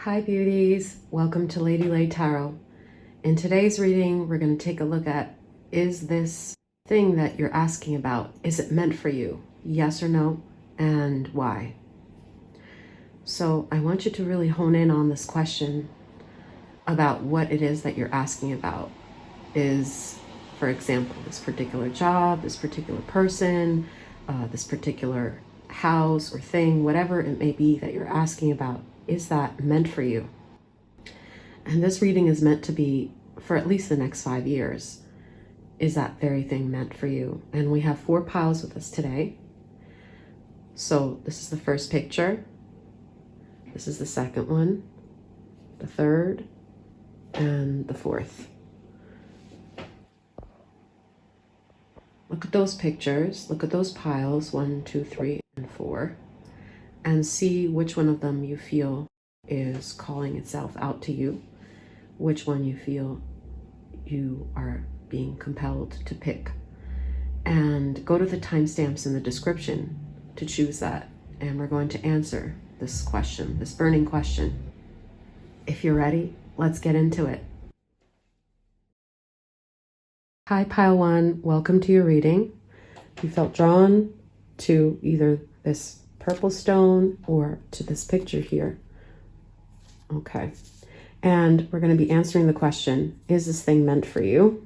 Hi beauties, welcome to Lady Lay Tarot. In today's reading, we're going to take a look at, is this thing that you're asking about, is it meant for you? Yes or no, and why? So I want you to really hone in on this question about what it is that you're asking about. Is, for example, this particular job, this particular person, this particular house or thing, whatever it may be that you're asking about, is that meant for you? And this reading is meant to be for at least the next 5 years. Is that very thing meant for you? And we have 4 piles with us today. So this is the first picture. This is the second one, the third, and the fourth. Look at those pictures. Look at those piles, 1, 2, 3, and 4. And see which one of them you feel is calling itself out to you, which one you feel you are being compelled to pick. And go to the timestamps in the description to choose that. And we're going to answer this question, this burning question. If you're ready, let's get into it. Hi, Pile 1. Welcome to your reading. You felt drawn to either this purple stone or to this picture here. Okay. And we're going to be answering the question, is this thing meant for you?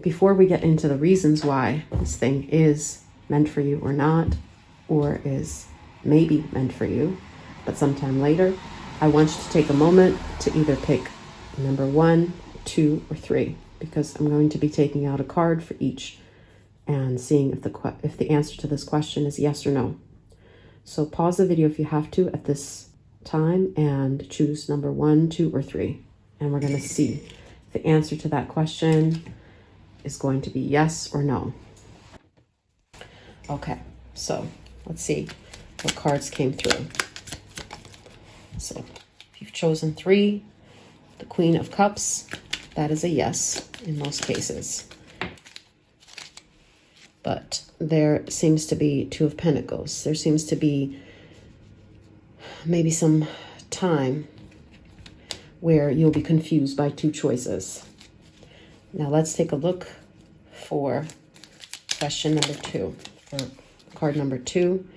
Before we get into the reasons why this thing is meant for you or not, or is maybe meant for you, but sometime later, I want you to take a moment to either pick number 1, 2, or 3, because I'm going to be taking out a card for each and seeing if the answer to this question is yes or no. So pause the video if you have to at this time and choose number 1, 2, or 3. And we're going to see if the answer to that question is going to be yes or no. Okay, so let's see what cards came through. So if you've chosen 3, the Queen of Cups, that is a yes in most cases. But there seems to be 2 of Pentacles. There seems to be maybe some time where you'll be confused by 2 choices. Now let's take a look for question number 2, or card number 2.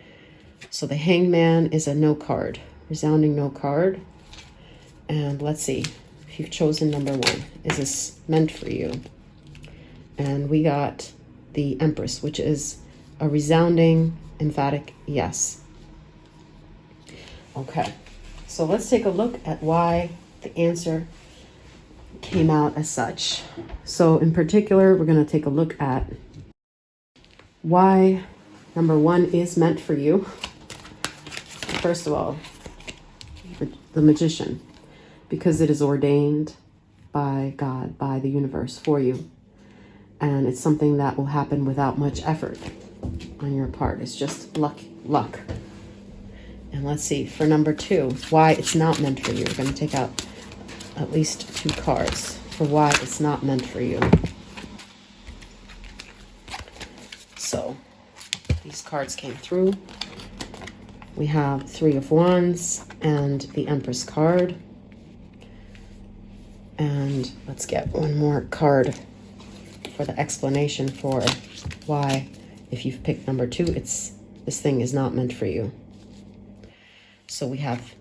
So the Hangman is a no card, resounding no card. And let's see if you've chosen number 1. Is this meant for you? And we got the Empress, which is a resounding, emphatic yes. Okay, so let's take a look at why the answer came out as such. So in particular, we're going to take a look at why number 1 is meant for you. First of all, the Magician, because it is ordained by God, by the universe for you. And it's something that will happen without much effort on your part. It's just luck. And let's see, for number 2, why it's not meant for you. We're going to take out at least 2 cards for why it's not meant for you. So these cards came through. We have 3 of Wands and the Empress card. And let's get one more card for the explanation for why, if you've picked number 2, this thing is not meant for you. So we have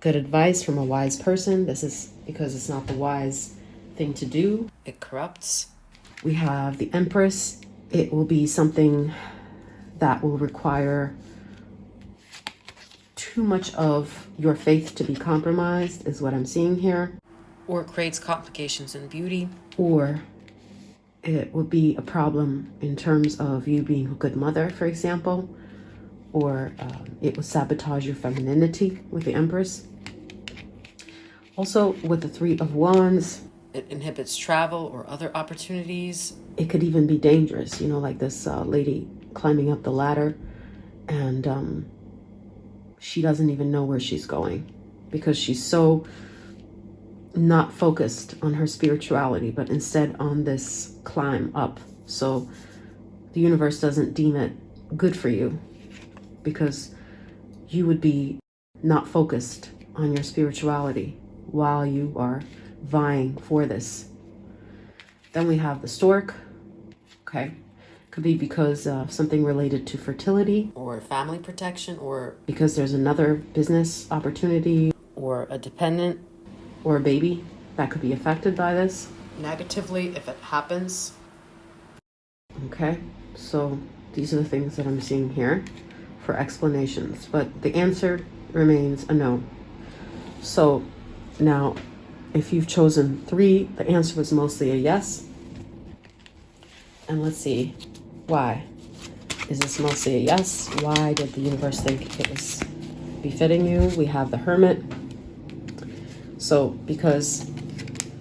good advice from a wise person. This is because it's not the wise thing to do. It corrupts. We have the Empress. It will be something that will require too much of your faith to be compromised, is what I'm seeing here. Or it creates complications in beauty. Or it will be a problem in terms of you being a good mother, for example. Or it will sabotage your femininity with the Empress. Also, with the 3 of Wands, it inhibits travel or other opportunities. It could even be dangerous, like this lady climbing up the ladder, and she doesn't even know where she's going because she's so not focused on her spirituality, but instead on this climb up. So the universe doesn't deem it good for you because you would be not focused on your spirituality while you are vying for this. Then we have the stork. Okay. Could be because of something related to fertility or family protection, or because there's another business opportunity or a dependent or a baby that could be affected by this negatively if it happens. Okay, so these are the things that I'm seeing here for explanations, but the answer remains a no. So now, if you've chosen 3, the answer was mostly a yes. And let's see, why? Is this mostly a yes? Why did the universe think it was befitting you? We have the Hermit. So because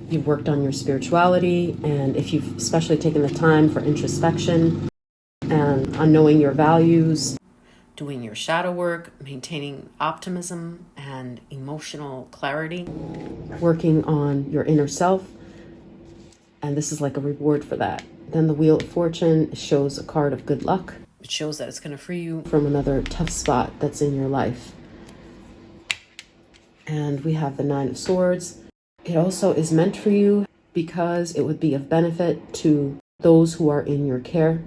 you've worked on your spirituality, and if you've especially taken the time for introspection and on knowing your values, doing your shadow work, maintaining optimism and emotional clarity, working on your inner self, and this is like a reward for that. Then the Wheel of Fortune shows a card of good luck. It shows that it's going to free you from another tough spot that's in your life. And we have the Nine of Swords. It also is meant for you because it would be of benefit to those who are in your care,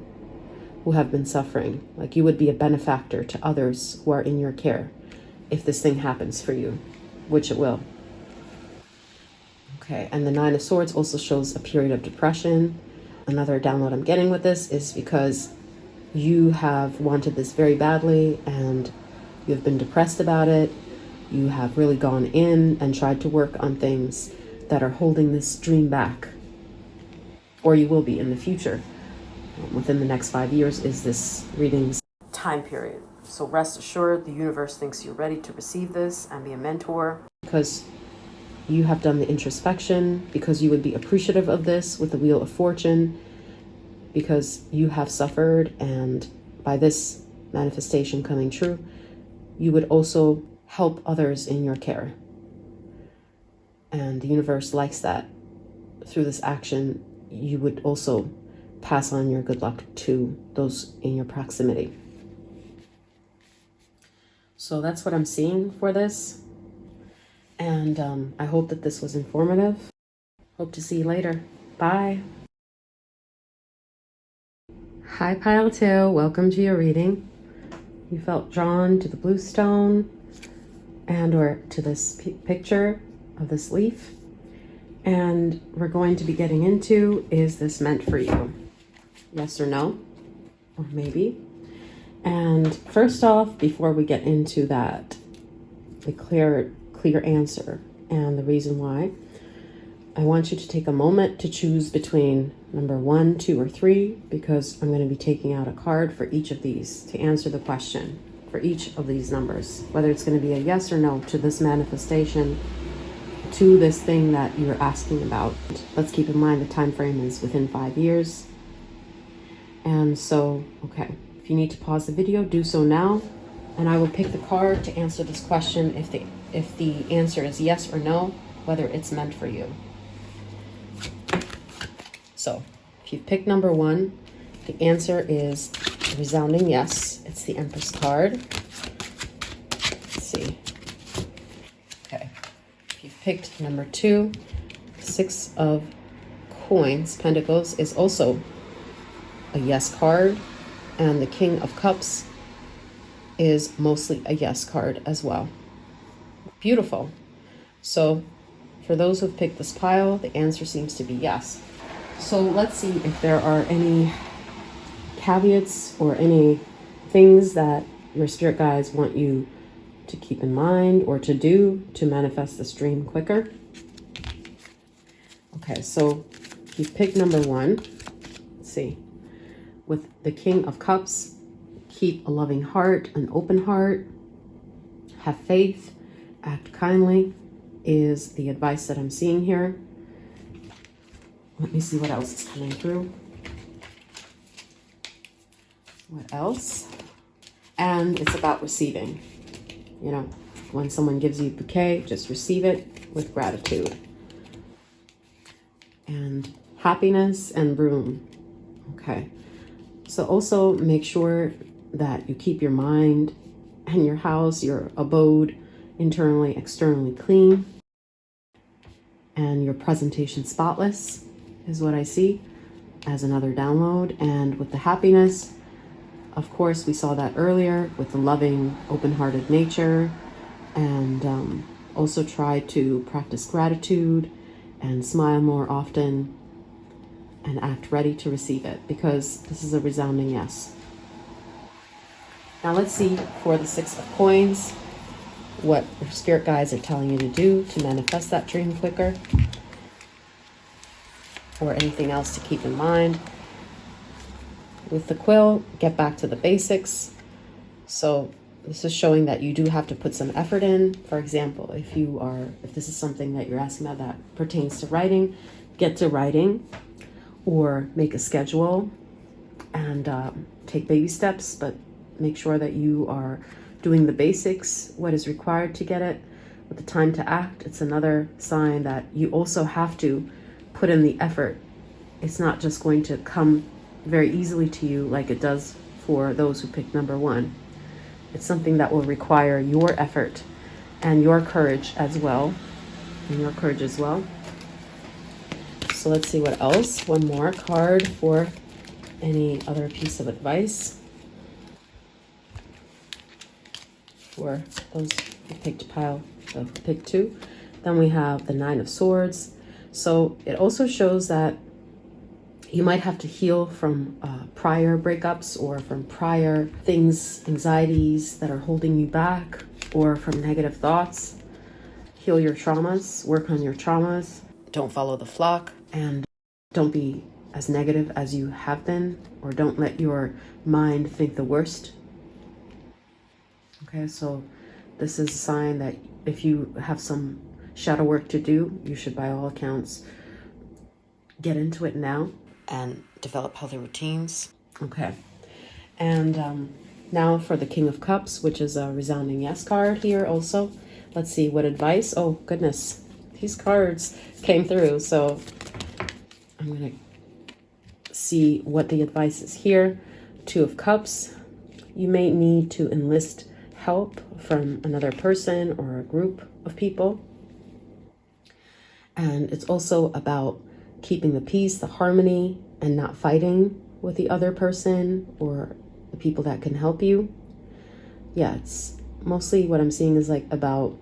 who have been suffering. Like you would be a benefactor to others who are in your care if this thing happens for you, which it will. Okay, and the Nine of Swords also shows a period of depression. Another download I'm getting with this is because you have wanted this very badly and you've been depressed about it. You have really gone in and tried to work on things that are holding this dream back, or you will be in the future. Within the next 5 years is this reading's time period. So rest assured, the universe thinks you're ready to receive this and be a mentor because you have done the introspection, because you would be appreciative of this with the Wheel of Fortune, because you have suffered, and by this manifestation coming true, you would also help others in your care. And the universe likes that. Through this action, you would also pass on your good luck to those in your proximity. So that's what I'm seeing for this. And I hope that this was informative. Hope to see you later. Bye. Hi, Pile 2. Welcome to your reading. You felt drawn to the blue stone and or to this picture of this leaf. And we're going to be getting into, is this meant for you? Yes or no? Or maybe? And first off, before we get into that, the clear answer and the reason why, I want you to take a moment to choose between number 1, 2, or 3, because I'm going to be taking out a card for each of these to answer the question for each of these numbers, whether it's going to be a yes or no to this manifestation, to this thing that you're asking about. Let's keep in mind the time frame is within 5 years. And so, okay, if you need to pause the video, do so now, and I will pick the card to answer this question if the answer is yes or no, whether it's meant for you. So, if you've picked number 1, the answer is a resounding yes. It's the Empress card. Let's see. Okay. If you've picked number 2, 6 of Coins, Pentacles, is also a yes card. And the King of Cups is mostly a yes card as well. Beautiful. So for those who've picked this pile, the answer seems to be yes. So let's see if there are any caveats or any things that your spirit guides want you to keep in mind or to do to manifest this dream quicker. Okay, so you've picked number 1. Let's see. With the King of Cups, keep a loving heart, an open heart, have faith, act kindly is the advice that I'm seeing here. Let me see what else is coming through. What else? And it's about receiving. You know, when someone gives you a bouquet, just receive it with gratitude. And happiness and broom. Okay. So also make sure that you keep your mind and your house, your abode internally, externally clean, and your presentation spotless is what I see as another download. And with the happiness, of course, we saw that earlier with the loving, open-hearted nature, and also try to practice gratitude and smile more often and act ready to receive it, because this is a resounding yes. Now let's see for the Six of Coins what your spirit guides are telling you to do to manifest that dream quicker, or anything else to keep in mind. With the quill, get back to the basics. So this is showing that you do have to put some effort in. For example, if this is something that you're asking about that pertains to writing, get to writing, or make a schedule and take baby steps, but make sure that you are doing the basics, what is required to get it. With the time to act, it's another sign that you also have to put in the effort. It's not just going to come very easily to you like it does for those who pick number one. It's something that will require your effort and your courage as well. So let's see what else. One more card for any other piece of advice for those who picked pick two. Then we have the Nine of Swords. So it also shows that you might have to heal from prior breakups, or from prior things, anxieties that are holding you back, or from negative thoughts. Heal your traumas, work on your traumas. Don't follow the flock, and don't be as negative as you have been, or don't let your mind think the worst. Okay, so this is a sign that if you have some shadow work to do, you should, by all accounts, get into it now and develop healthy routines. Okay, and now for the King of Cups, which is a resounding yes card here also. Let's see what advice. Oh goodness, these cards came through, so I'm gonna see what the advice is here. Two of Cups. You may need to enlist help from another person or a group of people. And it's also about keeping the peace, the harmony, and not fighting with the other person or the people that can help you. Yeah, it's mostly what I'm seeing is like about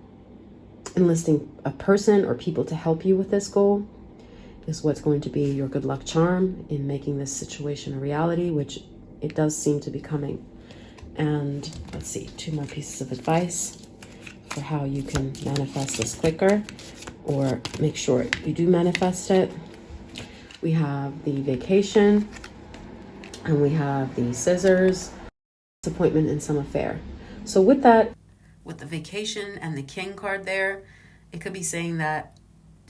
enlisting a person or people to help you with this goal is what's going to be your good luck charm in making this situation a reality, which it does seem to be coming. And let's see, two more pieces of advice for how you can manifest this quicker, or make sure you do manifest it. We have the Vacation, and we have the Scissors, disappointment in some affair. So with that, with the Vacation and the King card there, it could be saying that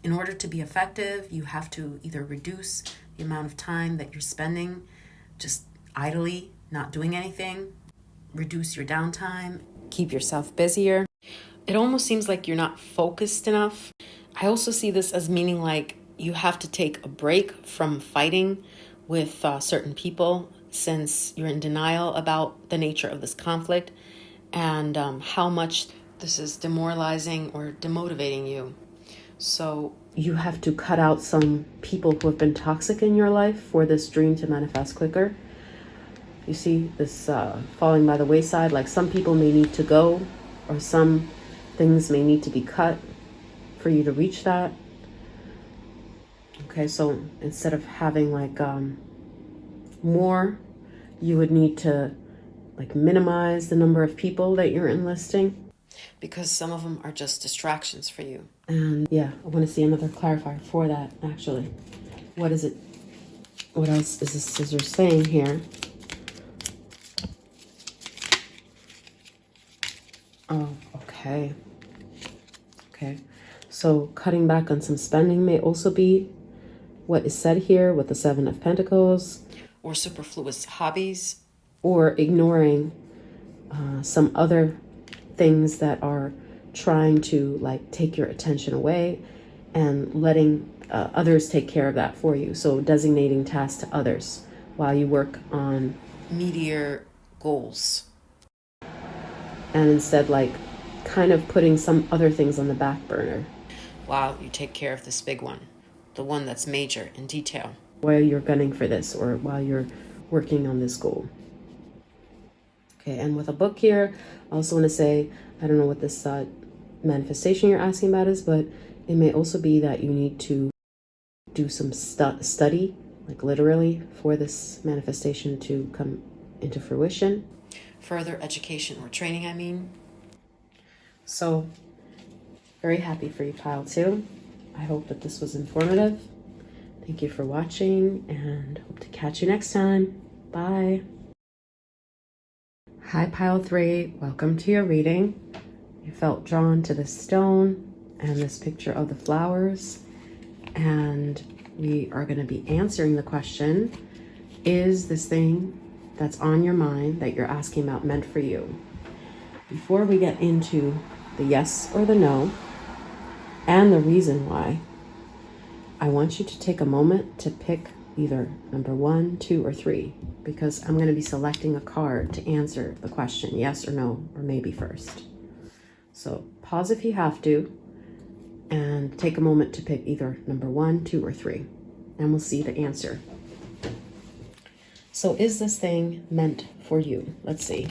in order to be effective, you have to either reduce the amount of time that you're spending just idly, not doing anything, reduce your downtime, keep yourself busier. It almost seems like you're not focused enough. I also see this as meaning like you have to take a break from fighting with certain people, since you're in denial about the nature of this conflict and how much this is demoralizing or demotivating you. So you have to cut out some people who have been toxic in your life for this dream to manifest quicker. You see this falling by the wayside, like some people may need to go, or some things may need to be cut for you to reach that. Okay, so instead of having like more, you would need to like minimize the number of people that you're enlisting, because some of them are just distractions for you. And yeah, I want to see another clarifier for that, actually. What is it? What else is this scissor saying here? Oh, okay. Okay. So cutting back on some spending may also be what is said here with the Seven of Pentacles. Or superfluous hobbies. Or ignoring some other things that are trying to like take your attention away, and letting others take care of that for you. So designating tasks to others while you work on meatier goals. And instead like kind of putting some other things on the back burner while you take care of this big one, the one that's major in detail, while you're gunning for this or while you're working on this goal. Okay, and with a book here, I also want to say, I don't know what this manifestation you're asking about is, but it may also be that you need to do some study, like literally, for this manifestation to come into fruition. Further education or training, I mean. So, very happy for you, Pile 2. I hope that this was informative. Thank you for watching and hope to catch you next time. Bye. Hi, Pile 3. Welcome to your reading. You felt drawn to this stone and this picture of the flowers. And we are going to be answering the question, is this thing that's on your mind that you're asking about meant for you? Before we get into the yes or the no and the reason why, I want you to take a moment to pick either number 1, 2, or 3, because I'm going to be selecting a card to answer the question, yes or no, or maybe first. So pause if you have to, and take a moment to pick either number 1, 2, or 3, and we'll see the answer. So is this thing meant for you? Let's see.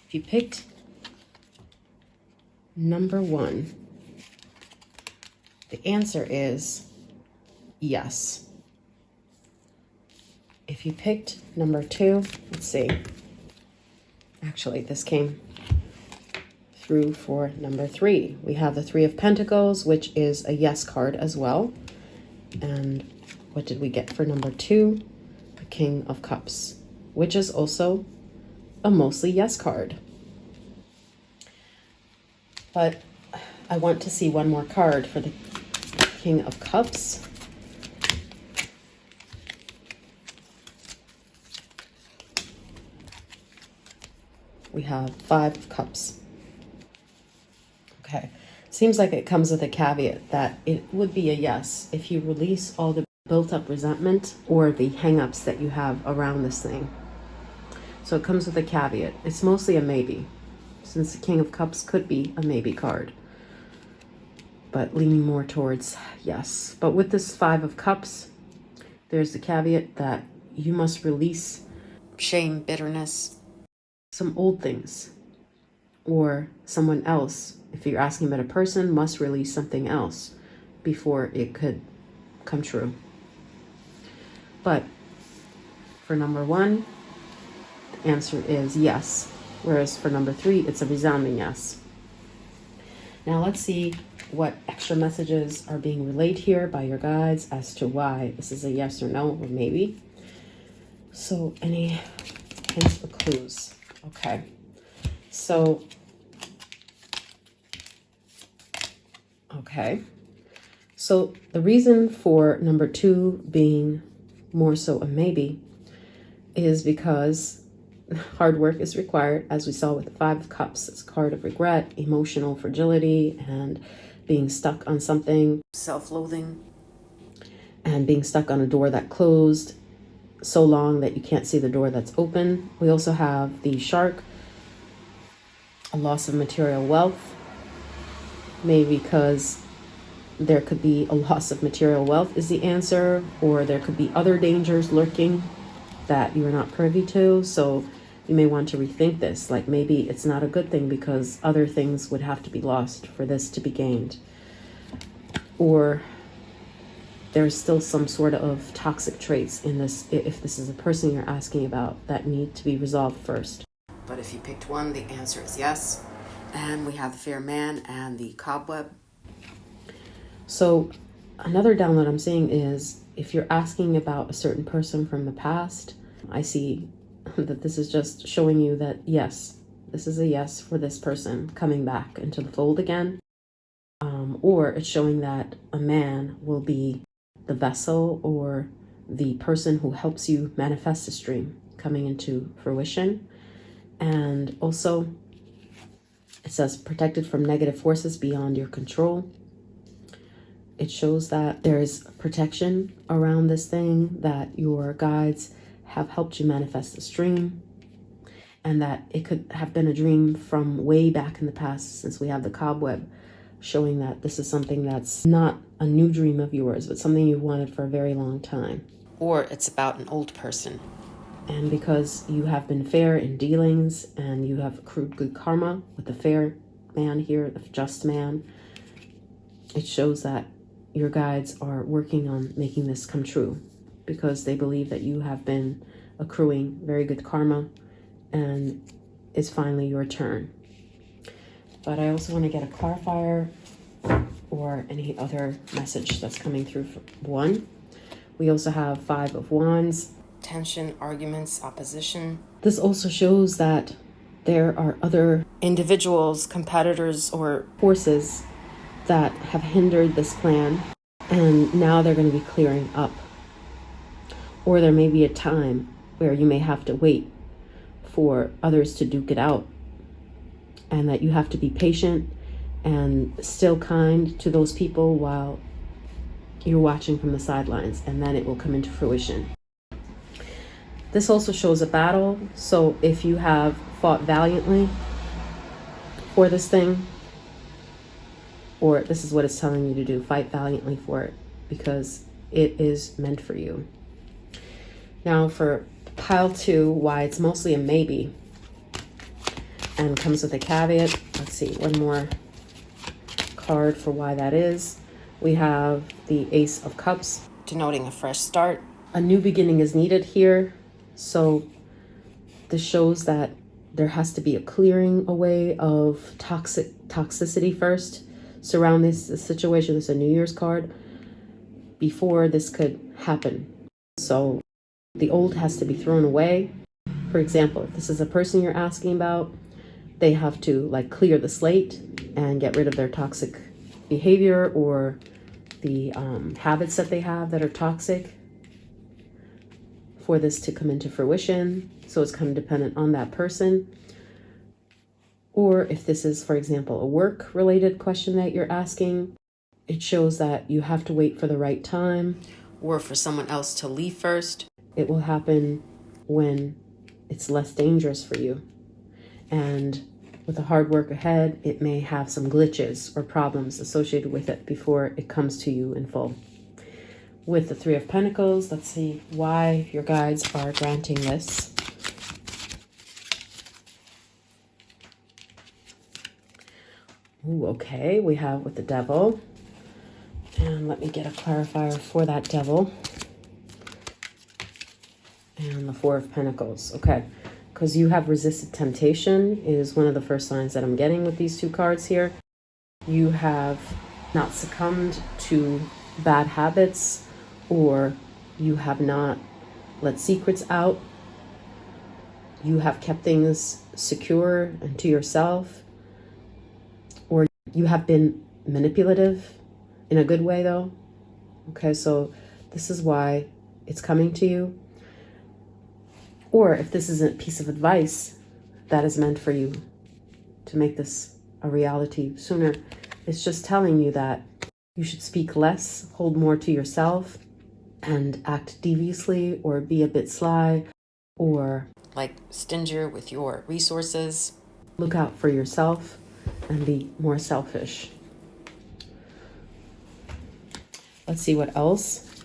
If you picked number 1, the answer is yes. If you picked number 2, let's see. Actually, this came through for number 3. We have the 3 of Pentacles, which is a yes card as well. And what did we get for number 2? The King of Cups, which is also a mostly yes card. But I want to see one more card for the King of Cups. We have 5 of Cups. Okay, seems like it comes with a caveat that it would be a yes if you release all the built-up resentment or the hang-ups that you have around this thing. So it comes with a caveat. It's mostly a maybe, since the King of Cups could be a maybe card, but leaning more towards yes. But with this 5 of Cups, there's the caveat that you must release shame, bitterness, some old things, or someone else. If you're asking about a person, must release something else before it could come true. But for number 1, the answer is yes. Whereas for number 3, it's a resounding yes. Now let's see what extra messages are being relayed here by your guides as to why this is a yes or no or maybe. So any hints or clues? Okay. So the reason for number 2 being more so a maybe is because hard work is required, as we saw with the 5 of Cups. It's a card of regret, emotional fragility, and being stuck on something, self-loathing, and being stuck on a door that closed so long that you can't see the door that's open. We also have the Shark, a loss of material wealth, maybe because there could be a loss of material wealth is the answer, or there could be other dangers lurking that you're not privy to. So you may want to rethink this. Like maybe it's not a good thing because other things would have to be lost for this to be gained. Or there's still some sort of toxic traits in this, if this is a person you're asking about, that need to be resolved first. But if you picked 1, the answer is yes. And we have the Fair Man and the Cobweb. So another download I'm seeing is if you're asking about a certain person from the past, I see that this is just showing you that yes, this is a yes for this person coming back into the fold again. Or it's showing that a man will be the vessel or the person who helps you manifest this dream coming into fruition. And also it says protected from negative forces beyond your control. It shows that there is protection around this thing, that your guides have helped you manifest this dream. and that it could have been a dream from way back in the past, since we have the cobweb showing that this is something that's not a new dream of yours, but something you've wanted for a very long time. Or it's about an old person. And because you have been fair in dealings and you have accrued good karma with the fair man here, the just man, it shows that your guides are working on making this come true, because they believe that you have been accruing very good karma and it's finally your turn. But I also want to get a clarifier or any other message that's coming through for one. We also have 5 of Wands. Tension, arguments, opposition. This also shows that there are other individuals, competitors, or forces that have hindered this plan, and now they're going to be clearing up. Or there may be a time where you may have to wait for others to duke it out, and that you have to be patient and still kind to those people while you're watching from the sidelines, and then it will come into fruition. This also shows a battle. So if you have fought valiantly for this thing, or this is what it's telling you to do, fight valiantly for it, because it is meant for you. Now for pile 2, why it's mostly a maybe and comes with a caveat. Let's see, one more card for why that is. We have the Ace of Cups, denoting a fresh start. A new beginning is needed here. So this shows that there has to be a clearing away of toxicity first surround this situation. This is a New Year's card, before this could happen. So the old has to be thrown away. For example, if this is a person you're asking about, they have to clear the slate and get rid of their toxic behavior or the habits that they have that are toxic for this to come into fruition. So it's kind of dependent on that person. Or if this is, for example, a work-related question that you're asking, it shows that you have to wait for the right time or for someone else to leave first. It will happen when it's less dangerous for you. And with the hard work ahead, it may have some glitches or problems associated with it before it comes to you in full. With the 3 of Pentacles, let's see why your guides are granting this. Ooh, okay, we have with the Devil. And let me get a clarifier for that Devil. And the 4 of Pentacles. Okay, because you have resisted temptation is one of the first signs that I'm getting with these 2 cards here. You have not succumbed to bad habits, or you have not let secrets out. You have kept things secure and to yourself, or you have been manipulative in a good way though. Okay, so this is why it's coming to you. Or if this is a piece of advice that is meant for you to make this a reality sooner, it's just telling you that you should speak less, hold more to yourself, and act deviously or be a bit sly or stingier with your resources. Look out for yourself and be more selfish. Let's see what else.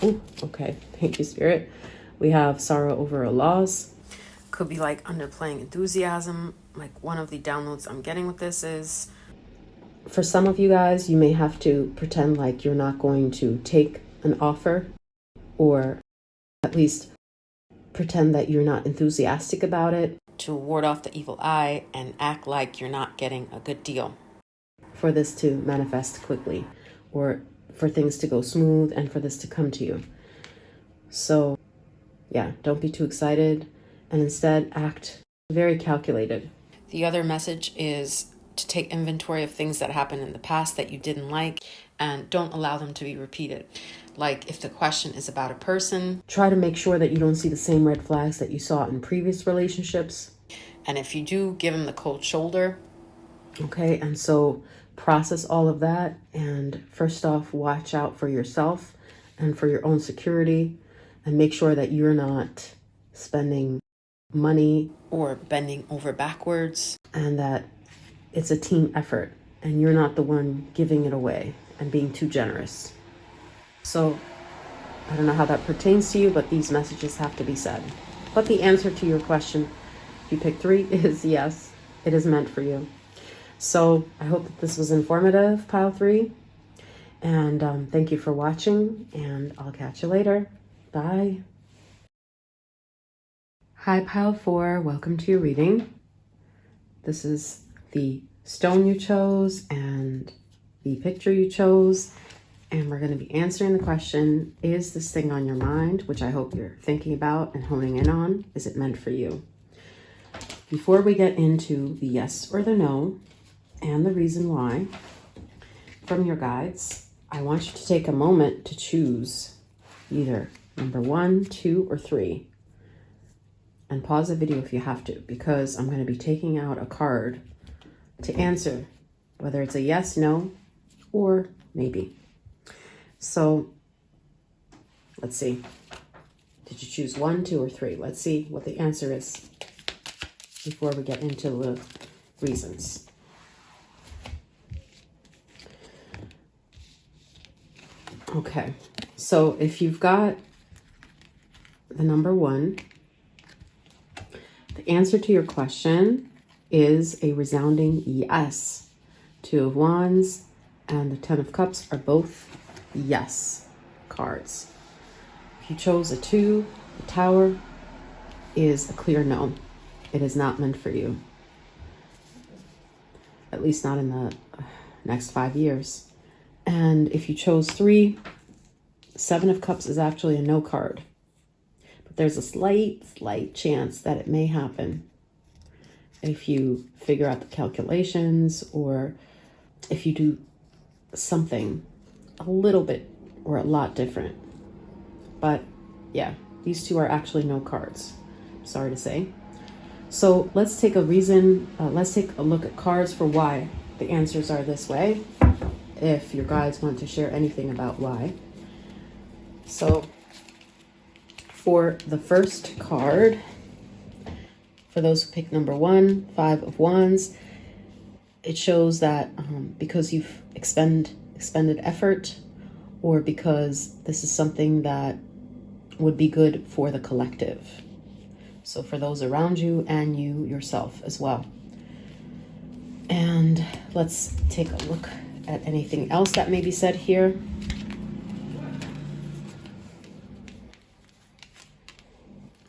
Oh, okay. Thank you, Spirit. We have sorrow over a loss. Could be underplaying enthusiasm. One of the downloads I'm getting with this is, for some of you guys, you may have to pretend like you're not going to take an offer, or at least pretend that you're not enthusiastic about it, to ward off the evil eye and act like you're not getting a good deal, for this to manifest quickly, or for things to go smooth and for this to come to you. So yeah, don't be too excited and instead act very calculated. The other message is to take inventory of things that happened in the past that you didn't like, and don't allow them to be repeated. If the question is about a person, try to make sure that you don't see the same red flags that you saw in previous relationships. And if you do, give them the cold shoulder. Okay, and so process all of that, and first off, watch out for yourself and for your own security, and make sure that you're not spending money, or bending over backwards. and that it's a team effort and you're not the one giving it away and being too generous. So I don't know how that pertains to you, but these messages have to be said. But the answer to your question, if you pick 3, is yes, it is meant for you. So I hope that this was informative, pile 3. And thank you for watching, and I'll catch you later. Bye. Hi, pile 4. Welcome to your reading. This is the stone you chose and the picture you chose. And we're going to be answering the question, is this thing on your mind, which I hope you're thinking about and honing in on, is it meant for you? Before we get into the yes or the no and the reason why from your guides, I want you to take a moment to choose either number 1, 2, or 3. And pause the video if you have to, because I'm going to be taking out a card to answer whether it's a yes, no, or maybe. So let's see. Did you choose 1, 2, or 3? Let's see what the answer is before we get into the reasons. Okay, so if you've got the number 1, the answer to your question is a resounding yes. 2 of Wands and the 10 of Cups are both yes cards. If you chose a 2, the Tower is a clear no. It is not meant for you. At least not in the next 5 years. And if you chose 3, 7 of Cups is actually a no card. But there's a slight chance that it may happen if you figure out the calculations, or if you do something a little bit or a lot different. But yeah, these 2 are actually no cards, sorry to say. So let's take a look at cards for why the answers are this way, if your guides want to share anything about why. So for the first card, for those who pick number 1, 5 of Wands, it shows that because you've expended effort, or because this is something that would be good for the collective. So for those around you and you yourself as well. And let's take a look at anything else that may be said here.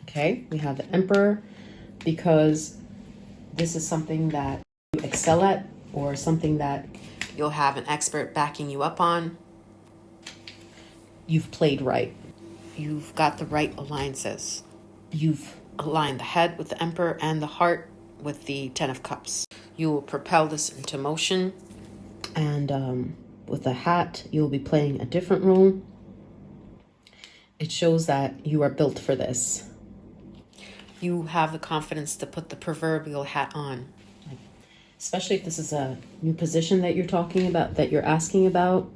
Okay, we have the Emperor, because this is something that you excel at, or something that You'll have an expert backing you up on. you've played right. You've got the right alliances. You've Align the head with the Emperor and the heart with the 10 of Cups. You will propel this into motion. And with the hat, you'll be playing a different role. It shows that you are built for this. You have the confidence to put the proverbial hat on. Especially if this is a new position that you're talking about, that you're asking about,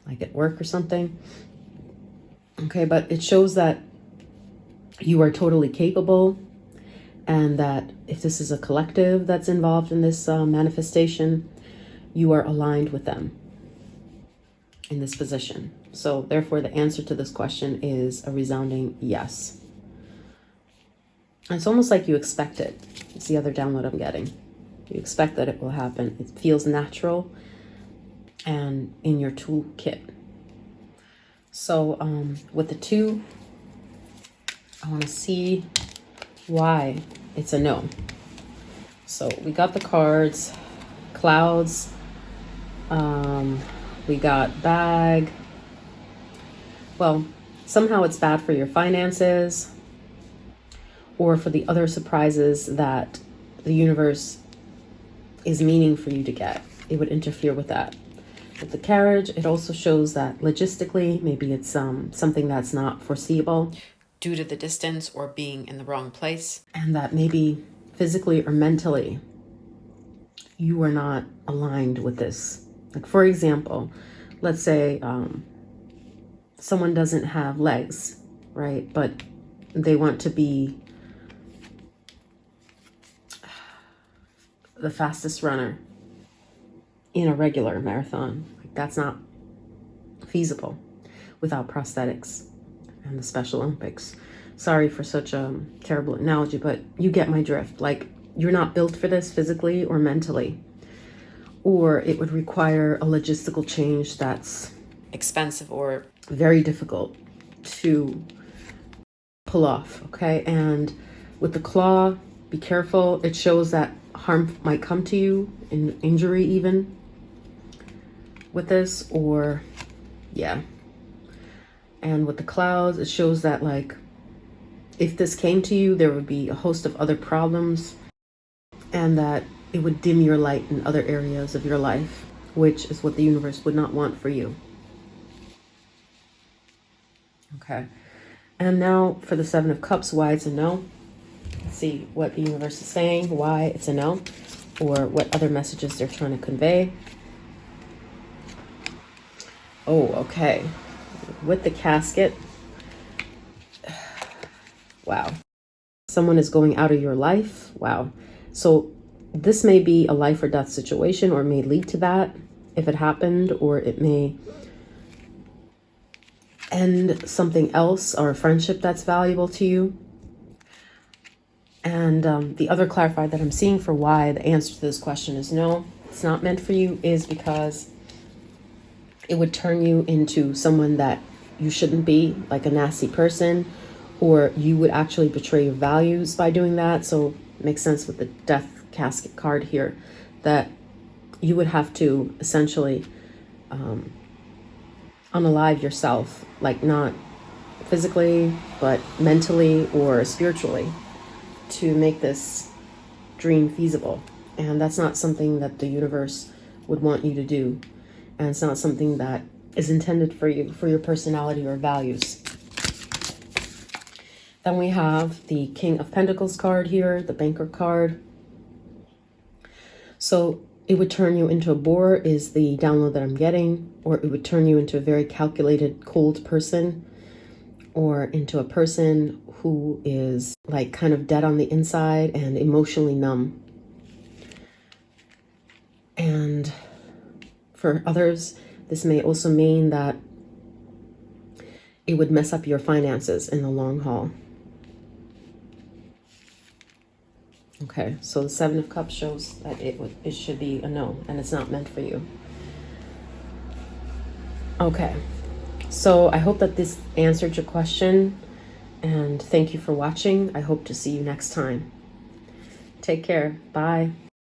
like at work or something. Okay, but it shows that you are totally capable, and that if this is a collective that's involved in this manifestation, you are aligned with them in this position. So therefore, the answer to this question is a resounding yes. And it's almost like you expect it. It's the other download I'm getting. You expect that it will happen. It feels natural and in your toolkit. So with the 2, I want to see why it's a no. So we got the cards, clouds, we got bag. Well, somehow it's bad for your finances, or for the other surprises that the universe is meaning for you to get. It would interfere with that. With the Carriage, it also shows that logistically, maybe it's something that's not foreseeable, Due to the distance or being in the wrong place. and that maybe physically or mentally you are not aligned with this. Like, for example, let's say someone doesn't have legs, right? But they want to be the fastest runner in a regular marathon. Like, that's not feasible without prosthetics and the Special Olympics. Sorry for such a terrible analogy, but you get my drift. Like, you're not built for this physically or mentally, or it would require a logistical change that's expensive or very difficult to pull off, okay? And with the claw, be careful. It shows that harm might come to you, in injury even, with this, or yeah. And with the clouds, it shows that, like, if this came to you, there would be a host of other problems, and that it would dim your light in other areas of your life, which is what the universe would not want for you. Okay. And now for the Seven of Cups, why it's a no. Let's see what the universe is saying, why it's a no, or what other messages they're trying to convey. Oh, okay. With the casket. Wow. Someone is going out of your life. Wow. So this may be a life or death situation, or it may lead to that if it happened, or it may end something else or a friendship that's valuable to you. And the other clarifier that I'm seeing for why the answer to this question is no, it's not meant for you, is because it would turn you into someone that you shouldn't be, like a nasty person, or you would actually betray your values by doing that. So it makes sense with the death casket card here that you would have to essentially unalive yourself, like not physically, but mentally or spiritually, to make this dream feasible. And that's not something that the universe would want you to do. And it's not something that is intended for you, for your personality or values. Then we have the King of Pentacles card here, the Banker card. So it would turn you into a bore is the download that I'm getting, or it would turn you into a very calculated, cold person, or into a person who is like kind of dead on the inside and emotionally numb. And for others, this may also mean that it would mess up your finances in the long haul. Okay, so the Seven of Cups shows that it should be a no, and it's not meant for you. Okay, so I hope that this answered your question, and thank you for watching. I hope to see you next time. Take care. Bye.